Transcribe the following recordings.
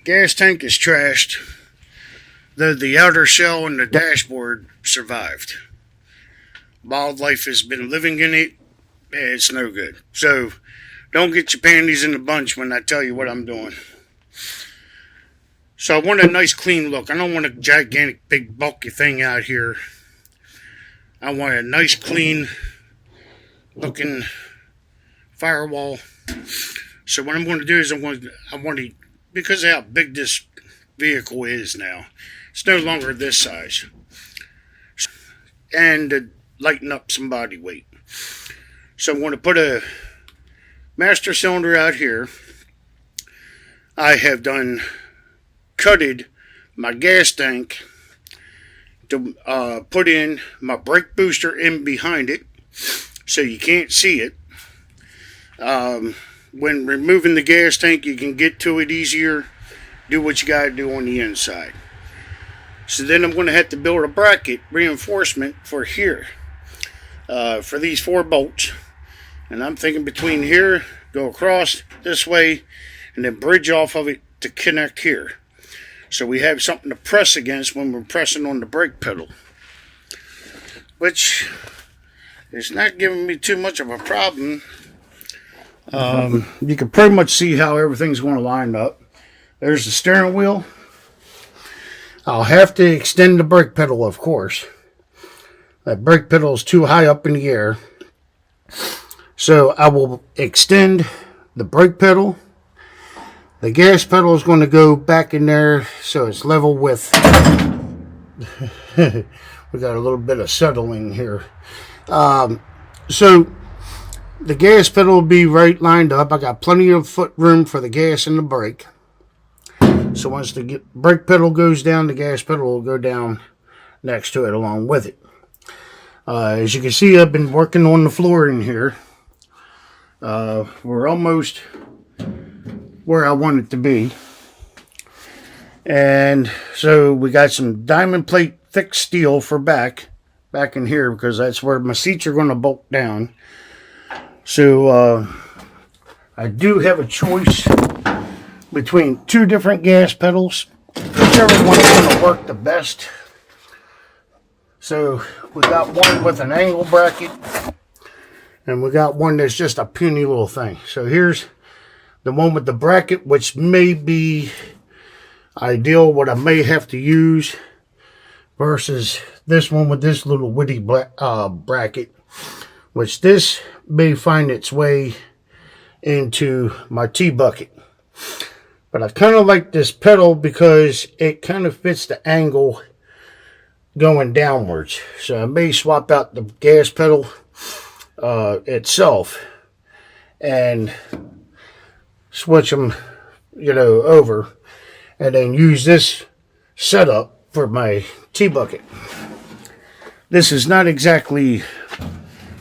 Gas tank is trashed, though the outer shell and the dashboard survived. Wildlife has been living in it. It's no good. So don't get your panties in a bunch when I tell you what I'm doing. So I want a nice clean look. I don't want a gigantic big bulky thing out here. I want a nice clean looking firewall. So what I'm going to do is I want to, because of how big this vehicle is now, it's no longer this size. And to lighten up some body weight. So I'm going to put a master cylinder out here. I have done cutted my gas tank to put in my brake booster in behind it so you can't see it. When removing the gas tank, you can get to it easier. Do what you got to do on the inside. So then I'm going to have to build a bracket reinforcement for here, for these 4 bolts. And I'm thinking between here, go across this way, and then bridge off of it to connect here. So we have something to press against when we're pressing on the brake pedal. Which is not giving me too much of a problem. You can pretty much see how everything's going to line up. There's the steering wheel. I'll have to extend the brake pedal, of course. That brake pedal is too high up in the air. So I will extend the brake pedal. The gas pedal is going to go back in there so it's level with... We got a little bit of settling here. So the gas pedal will be right lined up. I got plenty of foot room for the gas and the brake. So once the brake pedal goes down, the gas pedal will go down next to it along with it. As you can see, I've been working on the floor in here. We're almost where I want it to be. And so we got some diamond plate thick steel for back in here, because that's where my seats are going to bolt down. So I do have a choice between 2 different gas pedals, whichever one's going to work the best. So we got one with an angle bracket, and we got one that's just a puny little thing. So here's the one with the bracket, which may be ideal, what I may have to use, versus this one with this little witty bracket, which this may find its way into my T-bucket. But I kind of like this pedal because it kind of fits the angle going downwards. So I may swap out the gas pedal itself and switch them, over, and then use this setup for my T-bucket. This is not exactly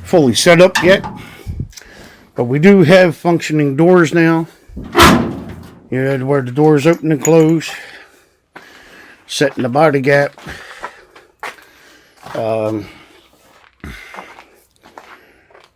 fully set up yet, but we do have functioning doors now. Where the doors open and close, setting the body gap.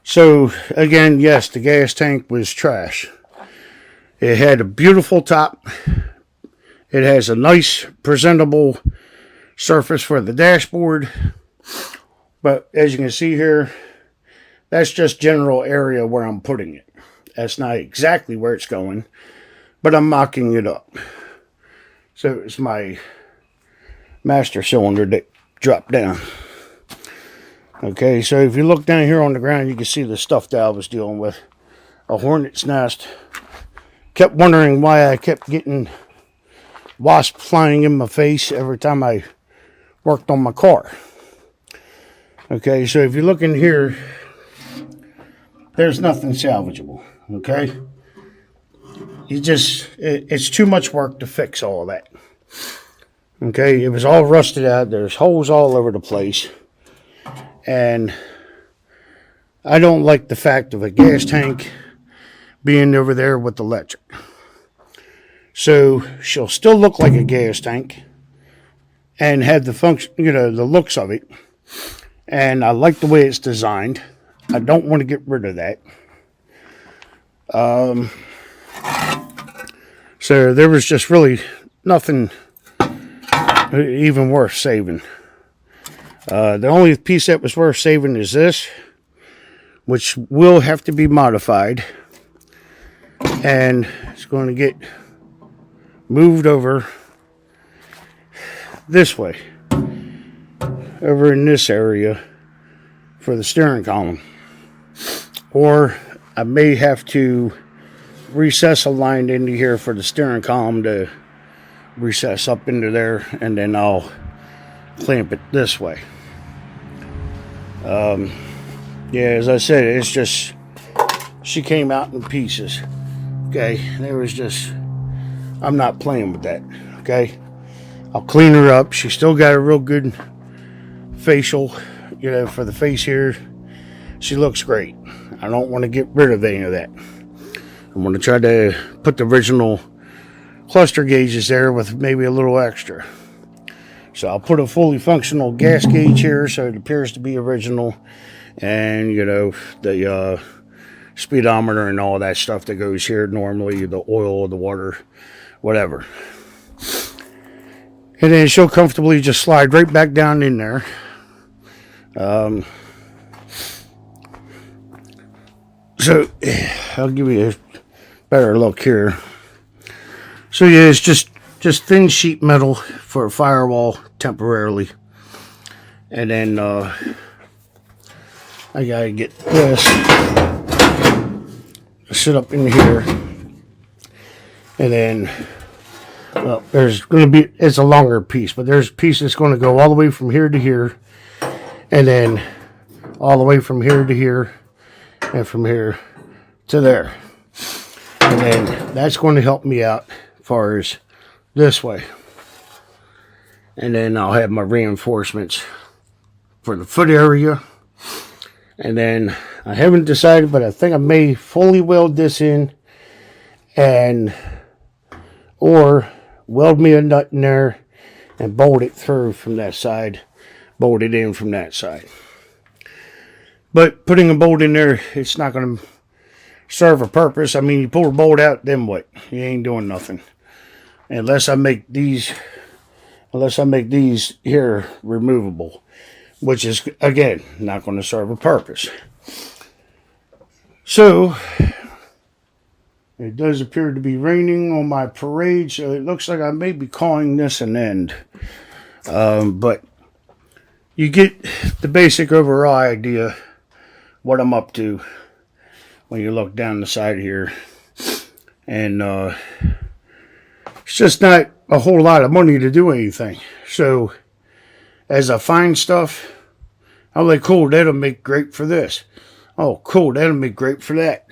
So again, yes, the gas tank was trash. It had a beautiful top. It has a nice presentable surface for the dashboard. But as you can see here, that's just general area where I'm putting it. That's not exactly where it's going, but I'm mocking it up. So it's my master cylinder that dropped down. Okay, so if you look down here on the ground, you can see the stuff that I was dealing with. A hornet's nest. Kept wondering why I kept getting wasps flying in my face every time I worked on my car. Okay, so if you look in here, there's nothing salvageable. Okay? It's too much work to fix all of that. Okay, it was all rusted out. There's holes all over the place. And I don't like the fact of a gas tank being over there with the electric. So she'll still look like a gas tank and have the function, the looks of it. And I like the way it's designed. I don't want to get rid of that. So there was just really nothing even worth saving. The only piece that was worth saving is this, which will have to be modified. And it's going to get moved over this way, over in this area for the steering column. Or I may have to recess a line into here for the steering column to recess up into there, and then I'll clamp it this way. Yeah, as I said, it's just, she came out in pieces. Okay, there was just, I'm not playing with that. Okay, I'll clean her up. She still got a real good facial, you know, for the face here. She looks great. I don't want to get rid of any of that. I'm going to try to put the original cluster gauges there with maybe a little extra. So I'll put a fully functional gas gauge here so it appears to be original. And, you know, the speedometer and all that stuff that goes here normally, the oil, the water, whatever. And then she'll comfortably just slide right back down in there. So I'll give you a better look here. So yeah, it's just thin sheet metal for a firewall temporarily. And then I gotta get this sit up in here. And then, well, there's going to be, it's a longer piece, but there's a piece that's going to go all the way from here to here. And then all the way from here to here. And from here to there. And then that's going to help me out as far as this way. And then I'll have my reinforcements for the foot area. And then I haven't decided, but I think I may fully weld this in and or weld me a nut in there and bolt it through from that side, bolt it in from that side. But putting a bolt in there, it's not going to serve a purpose. I mean, you pull the bolt out, then what? You ain't doing nothing. Unless I make these here removable, which is, again, not going to serve a purpose. So, it does appear to be raining on my parade, so it looks like I may be calling this an end. But you get the basic overall idea what I'm up to when you look down the side here. And it's just not a whole lot of money to do anything. So, as I find stuff, I'm like, cool, that'll make great for this. Oh, cool, that'll make great for that.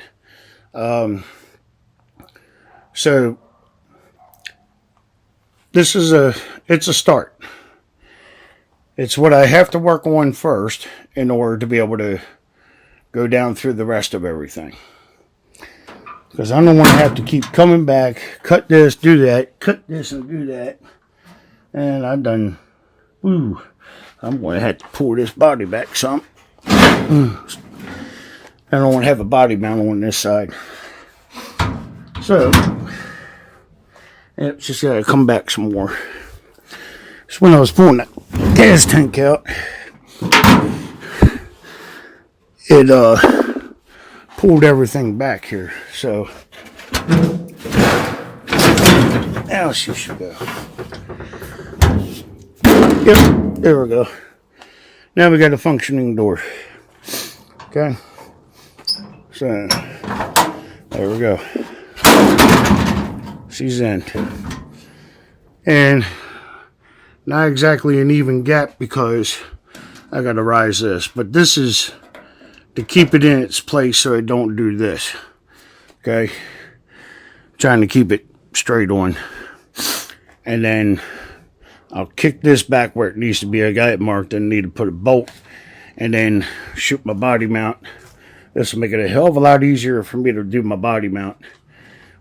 So, this is it's a start. It's what I have to work on first in order to be able to go down through the rest of everything. Because I don't want to have to keep coming back, cut this, do that, cut this and do that. And I've done, ooh, I'm going to have to pull this body back some. I don't want to have a body mount on this side. So, it's just got to come back some more. So when I was pulling that gas tank out, it pulled everything back here. So, now she should go. Yep, there we go. Now we got a functioning door. Okay. So, there we go. She's in. And not exactly an even gap because I got to rise this. But this is to keep it in its place so it don't do this. Okay. Trying to keep it straight on. And then I'll kick this back where it needs to be. I got it marked and need to put a bolt and then shoot my body mount. This will make it a hell of a lot easier for me to do my body mount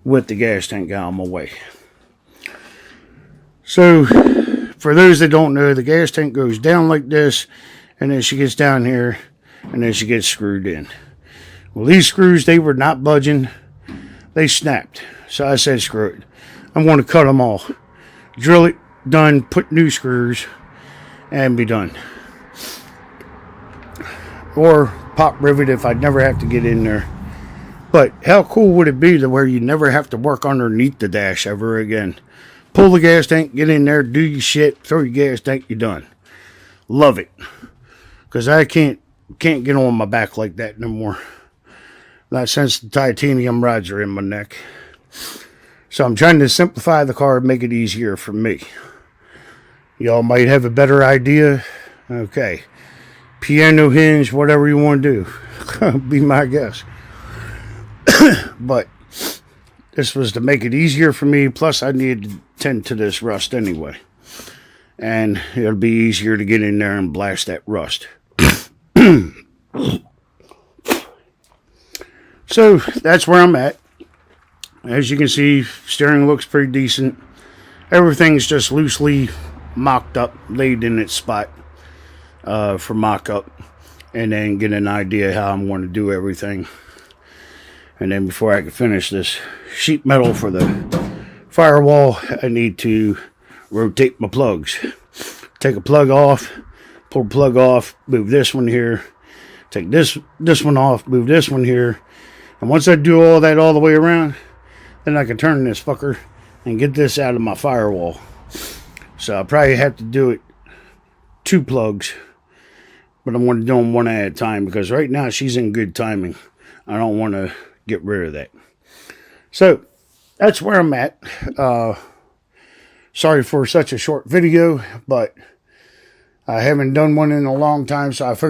with the gas tank out of my way. So, for those that don't know, the gas tank goes down like this, and then she gets down here, and then she gets screwed in. Well, these screws, they were not budging. They snapped. So I said, screw it. I want to cut them all. Drill it, done, put new screws, and be done. Or pop rivet if I'd never have to get in there. But how cool would it be to where you never have to work underneath the dash ever again? Pull the gas tank, get in there, do your shit, throw your gas tank, you're done. Love it. Because I can't get on my back like that no more. Not since the titanium rods are in my neck. So I'm trying to simplify the car and make it easier for me. Y'all might have a better idea. Okay. Piano hinge, whatever you want to do. Be my guess. But this was to make it easier for me. Plus, I need to tend to this rust anyway. And it'll be easier to get in there and blast that rust. So, that's where I'm at. As you can see, steering looks pretty decent. Everything's just loosely mocked up, laid in its spot for mock-up. And then get an idea how I'm going to do everything. And then before I can finish this sheet metal for the firewall, I need to rotate my plugs. Take a plug off, pull the plug off, move this one here. Take this one off, move this one here. And once I do all that all the way around, then I can turn this fucker and get this out of my firewall. So I'll probably have to do it 2 plugs. But I'm going to do them one at a time because right now she's in good timing. I don't want to get rid of that. So that's where I'm at. Sorry for such a short video, but I haven't done one in a long time, so I figured